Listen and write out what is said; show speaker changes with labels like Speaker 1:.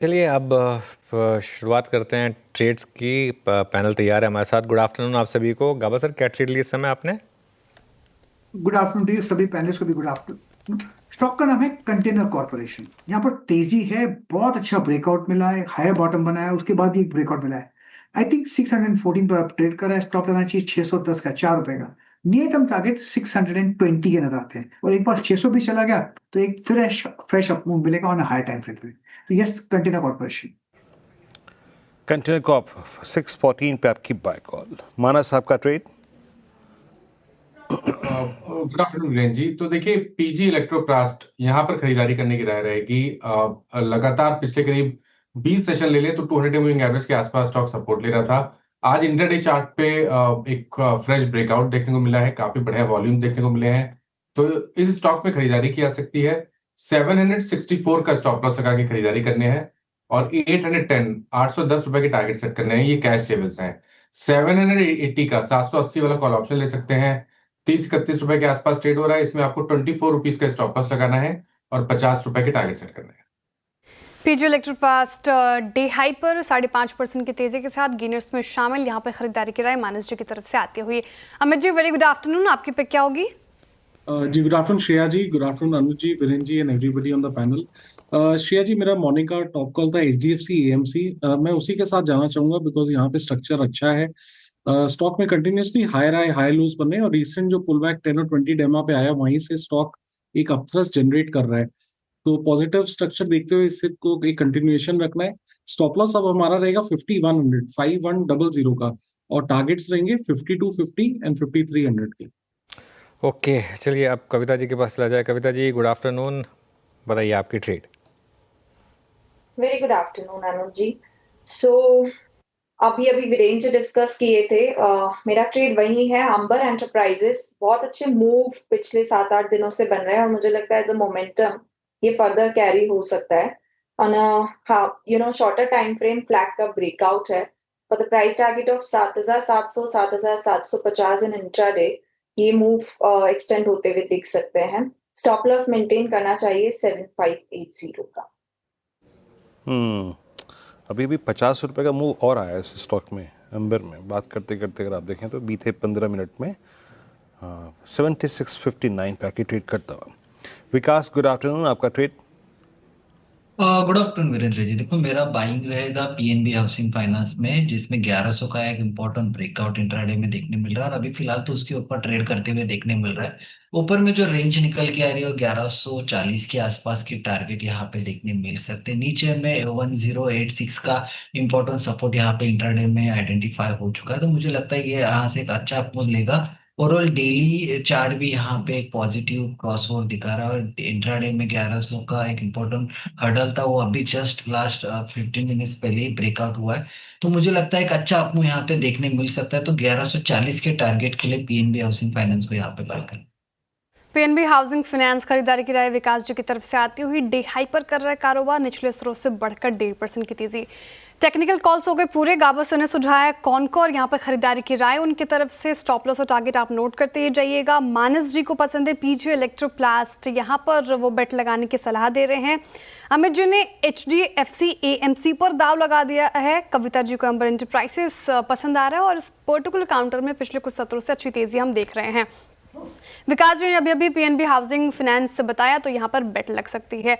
Speaker 1: चलिए अब शुरुआत करते हैं ट्रेड्स की। पैनल तैयार है हमारे साथ। गुड आफ्टरनून आप सभी को। गाबा सर, क्या ट्रेड ली इस समय आपने?
Speaker 2: गुड आफ्टरनून टू यू सभी पैनलिस्ट को भी गुड आफ्टरनून। स्टॉक का नाम है कंटेनर कॉर्पोरेशन। यहाँ पर तेजी है, बहुत अच्छा ब्रेकआउट मिला है, हायर बॉटम बना है, उसके बाद एक ब्रेकआउट मिला है। आई थिंक 614 पर आप ट्रेड कर रहा है। स्टॉप लगाना चाहिए 610 का, ₹4 का। नियर टर्म टारगेट 620 के नजर आते हैं, और एक बार 600 भी चला गया तो एक फ्रेश अप मूव मिलेगा ऑन हाई टाइम फ्रेम पे। तो yes, container corporation.
Speaker 3: Container corp 614 पे आपकी बाय कॉल। मानस आपका trade?
Speaker 4: Good afternoon Virendra ji. तो देखिए, पीजी इलेक्ट्रोप्लास्ट यहाँ पर खरीदारी करने की राय रहेगी। लगातार पिछले करीब 20 सेशन ले लें तो 200 मूविंग एवरेज के आसपास स्टॉक सपोर्ट ले रहा था। आज इंट्राडे चार्ट पे एक फ्रेश ब्रेकआउट देखने को मिला है, काफी बढ़िया वॉल्यूम देखने को मिले हैं, तो इस स्टॉक में खरीदारी की जा सकती है। 764 का स्टॉप लॉस लगा के खरीदारी करने हैं और 810 रुपए के टारगेट सेट करने हैं। ये कैश लेवल्स हैं। 780 का 780 वाला कॉल ऑप्शन ले सकते हैं। 30-31 रुपए के आसपास ट्रेड हो रहा है। इसमें आपको 24 रुपीज का स्टॉप लॉस लगाना है और 50 रुपए के टारगेट सेट करना है।
Speaker 5: पीजी इलेक्ट्रोप्लास्ट डे हाई पर 5.5% की तेजी के साथ गेनर्स में शामिल। यहाँ पर खरीदारी की राय मानस जी की तरफ से आती हुई। Amit ji, very good afternoon. आपकी पिक क्या होगी?
Speaker 6: जी good afternoon Shreya ji, good afternoon Anuj ji, Virendra ji and everybody on the panel. Shreya ji, मेरा मॉर्निंग का टॉप कॉल था HDFC AMC। मैं उसी के साथ जाना चाहूंगा बिकॉज यहाँ पे स्ट्रक्चर अच्छा है। स्टॉक में कंटिन्यूसली हाई लोज बने और रिसेंट जो पुल बैक 10 और 20 डेमा पे आया, वहीं से स्टॉक एक अपथ्रस्ट जनरेट कर रहा है। तो पॉजिटिव स्ट्रक्चर देखते हुए इससे को एक कंटिन्यूएशन रखना है। स्टॉप लॉस अब हमारा रहेगा 5100 का, और टारगेट्स रहेंगे 5250 एंड 5300 के।
Speaker 1: ओके, चलिए अब कविता जी के पास चला जाए। कविता जी, गुड आफ्टरनून, बताइए आपकी trade.
Speaker 7: Very good afternoon Anuj जी। सो अभी वीरेंद्र जी डिस्कस किए थे, मेरा ट्रेड वही है, अंबर एंटरप्राइजेस। बहुत अच्छे मूव पिछले 7-8 दिनों से बन रहे हैं और मुझे लगता है एज अ मोमेंटम ये फर्दर कैरी हो सकता है। On shorter time frame flag का ब्रेकआउट है for the price target of 7,700 7,750 in intraday. ये मूव एक्सटेंड होते हुए दिख सकते हैं। स्टॉप लॉस मेंटेन करना चाहिए 7580 का।
Speaker 3: अभी भी 50 रुपए का मूव और आया इस स्टॉक में। अंबर में बात करते करते अगर आप देखें तो बीते 15 मिनट में 7659 पैकेट ट्रेड करता हुआ। विकास, गुड आफ्टरनून, आपका ट्रेड?
Speaker 8: गुड आफ्टरनून वीरेंद्र जी। देखो, मेरा बाइंग रहेगा PNB हाउसिंग फाइनेंस में, जिसमें 1100 का एक इम्पोर्टेंट ब्रेकआउट इंट्राडे में देखने मिल रहा है और अभी फिलहाल तो उसके ऊपर ट्रेड करते हुए देखने मिल रहा है। ऊपर में जो रेंज निकल के आ रही है 1140 के आसपास की टारगेट यहाँ पे देखने मिल सकते हैं। नीचे में 1086 का इम्पोर्टेंट सपोर्ट यहाँ पे इंट्राडे में आइडेंटिफाई हो चुका है, तो मुझे लगता है ये यहाँ से एक अच्छा मूव लेगा। ओवरऑल डेली चार्ट भी यहाँ पे एक पॉजिटिव क्रॉसओवर दिखा रहा है और इंट्राडे में 1100 का एक इम्पोर्टेंट हर्डल था, वो अभी जस्ट लास्ट 15 मिनट्स पहले ही ब्रेकआउट हुआ है। तो मुझे लगता है एक अच्छा आपको यहाँ पे देखने मिल सकता है। तो 1140 के टारगेट के लिए PNB हाउसिंग फाइनेंस को यहाँ पे बाय करें।
Speaker 5: PNB हाउसिंग फाइनेंस खरीदारी की राय विकास जी की तरफ से आती हुई। डे हाई पर कर रहा है कारोबार, निचले स्तरों से बढ़कर 1.5% की तेजी। टेक्निकल कॉल्स हो गए पूरे। गाबा सर ने सुझाया कॉनकोर यहाँ पर खरीदारी की राय, उनकी तरफ से स्टॉप लॉस और टारगेट आप नोट करते ही जाइएगा। मानस जी को पसंद है पीजी इलेक्ट्रोप्लास्ट, यहाँ पर वो बेट लगाने की सलाह दे रहे हैं। अमित जी ने HDFC AMC पर दाव लगा दिया है। कविता जी को अंबर एंटरप्राइजेस पसंद आ रहा है और इस पर्टिकुलर काउंटर में पिछले कुछ सत्रों से अच्छी तेजी हम देख रहे हैं। विकास जी ने अभी PNB हाउसिंग फाइनेंस बताया, तो यहाँ पर बेट लग सकती है।